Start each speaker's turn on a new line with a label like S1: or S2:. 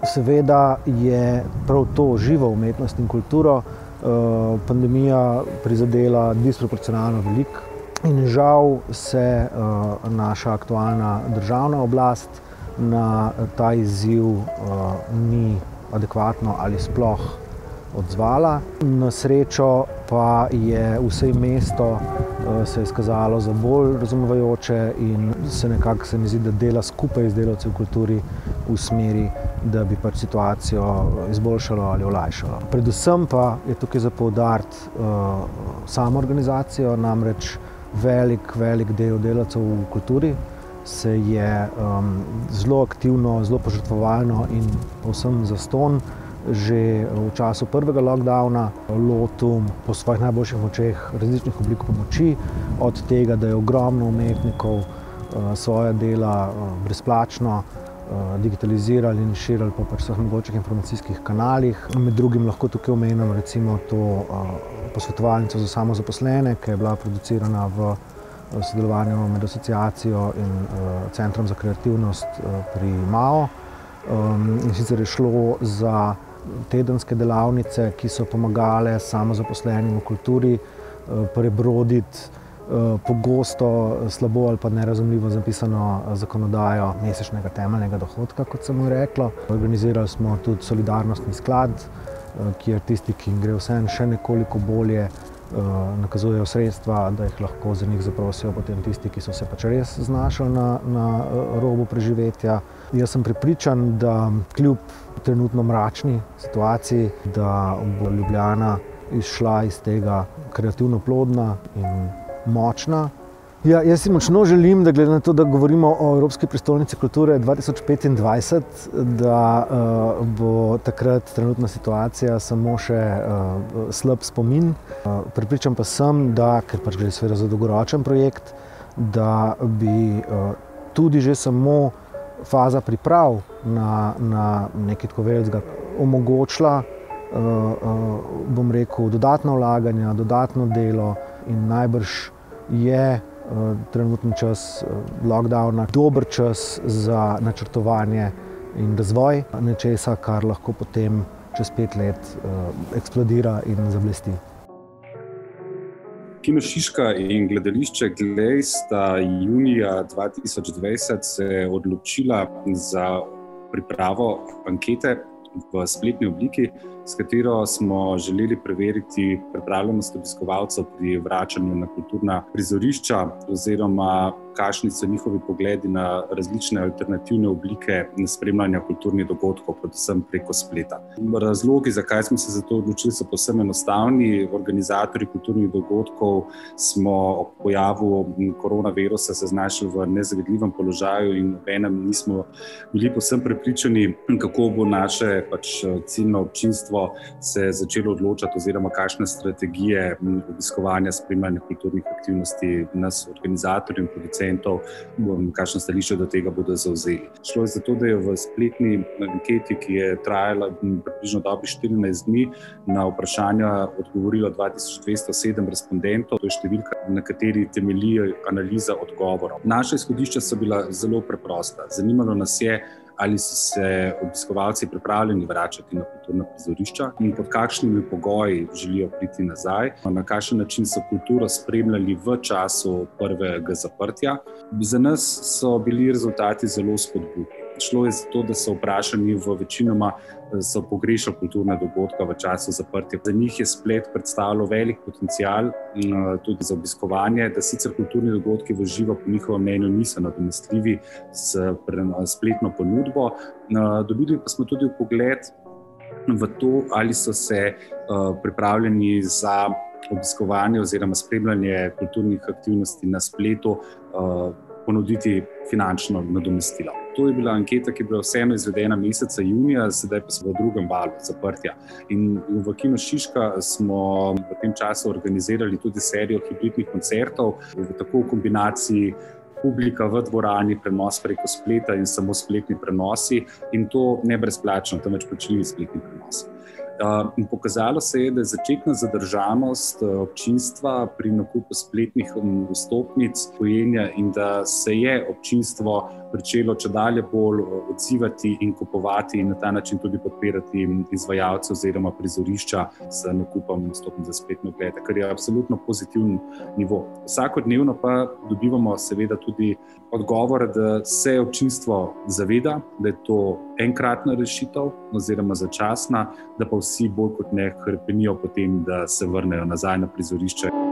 S1: Seveda je prav to živo umetnost in kulturo pandemija prizadela disproporcionalno veliko in žal se naša aktualna državna oblast na ta izziv ni adekvatno ali sploh odzvala. Na srečo pa je vse mesto se izkazalo za bolj razumevajoče in se nekako se mi zdi, da dela skupaj z delavci v kulturi v smeri, da bi pač situacijo izboljšalo ali olajšalo. Predvsem pa je tukaj za poudariti samo organizacijo, namreč velik del delavcev v kulturi se je zelo aktivno, zelo požrtvovalno in povsem zastonj že v času prvega lockdowna lotil po svojih najboljših močeh različnih oblik pomoči, od tega, da je ogromno umetnikov svoja dela brezplačno digitalizirali in širili po vseh mogočih informacijskih kanalih. Med drugim lahko tukaj omenim recimo to posvetovalnico za samozaposlene, ki je bila producirana v sodelovanju med asociacijo in Centrom za kreativnost pri MAO. In sicer je šlo za tedenske delavnice, ki so pomagale samozaposlenim v kulturi prebroditi pogosto slabo ali pa nerazumljivo zapisano zakonodajo mesečnega temeljnega dohodka, kot se mu je reklo. Organizirali smo tudi solidarnostni sklad, kjer tisti, ki jim gre vseeno še nekoliko bolje, nakazujejo sredstva, da jih lahko za njih zaprosijo potem tisti, ki so se pač res znašli na robu preživetja. Jaz sem prepričan, da kljub trenutno mračni situaciji, da bo Ljubljana izšla iz tega kreativno plodna in močna. Ja, jaz si močno želim, da glede na to, da govorimo o Evropski prestolnici kulture 2025, da bo takrat trenutna situacija samo še slab spomin. Prepričan pa sem, da, ker pač gre seveda za dolgoročen projekt, da bi tudi že samo faza priprav na nekaj tako velikega omogočila, bom rekel, dodatna vlaganja, dodatno delo in najbrž je trenutni čas lockdowna dober čas za načrtovanje in razvoj nečesa, kar lahko potem čez 5 let eksplodira in zablesti.
S2: Kino Šiška in gledališče Glej sta junija 2020 se odločila za pripravo ankete v spletni obliki, s katero smo želeli preveriti pripravljenost obiskovalcev pri vračanju na kulturna prizorišča oziroma kakšni so njihovi pogledi na različne alternativne oblike spremljanja kulturnih dogodkov, predvsem preko spleta. Razlogi, zakaj smo se za to odločili, so povsem enostavni. Organizatorji kulturnih dogodkov smo ob pojavu koronavirusa se znašli v nezavidljivem položaju in obenem nismo bili povsem prepričani, kako bo naše ciljno občinstvo se začelo odločati oziroma kakšne strategije obiskovanja, spremljanja kulturnih aktivnosti nas organizatorjev in producentov, kakšno stališče do tega bodo zavzeli. Šlo je za to, da je v spletni anketi, ki je trajala približno dobrih 14 dni, na vprašanja odgovorilo 2207 respondentov. To je številka, na kateri temelji analiza odgovorov. Naša izhodišča so bila zelo preprosta. Zanimalo nas je, ali so se obiskovalci pripravljeni vračati na kulturna prizorišča in pod kakšnimi pogoji želijo priti nazaj, na kakšen način so kulturo spremljali v času prvega zaprtja. Za nas so bili rezultati zelo spodbudni. Šlo je za to, da so vprašani v večinoma so pogrešali kulturne dogodke v času zaprtja. Za njih je splet predstavljal velik potencial tudi za obiskovanje, da sicer kulturni dogodki v živo po njihovem mnenju niso nadomestljivi s spletno ponudbo. Dobili pa smo tudi vpogled v to, ali so se pripravljeni za obiskovanje oziroma spremljanje kulturnih aktivnosti na spletu ponuditi finančno nadomestilo. To je bila anketa, ki je bila vseeno izvedena meseca junija, sedaj pa smo v drugem valu zaprtja. In v Kino Šiška smo v tem času organizirali tudi serijo hibridnih koncertov, tako v kombinaciji publika v dvorani, prenos preko spleta in samo spletni prenosi, in to ne brezplačno, temveč plačljivi spletni prenosi. In pokazalo se je, da je začetna zadržanost občinstva pri nakupu spletnih vstopnic pojenja in da se je občinstvo pričelo čedalje bolj odzivati in kupovati in na ta način tudi podpirati izvajalce oziroma prizorišča z nakupom vstopnic za spletne oglede, kar je absolutno pozitiven nivo. Vsakodnevno pa dobivamo seveda tudi odgovor, da se občinstvo zaveda, da je to enkratna rešitev oziroma začasna, da pa vsi bolj kot ne hrepenijo potem, da se vrnejo nazaj na prizorišče.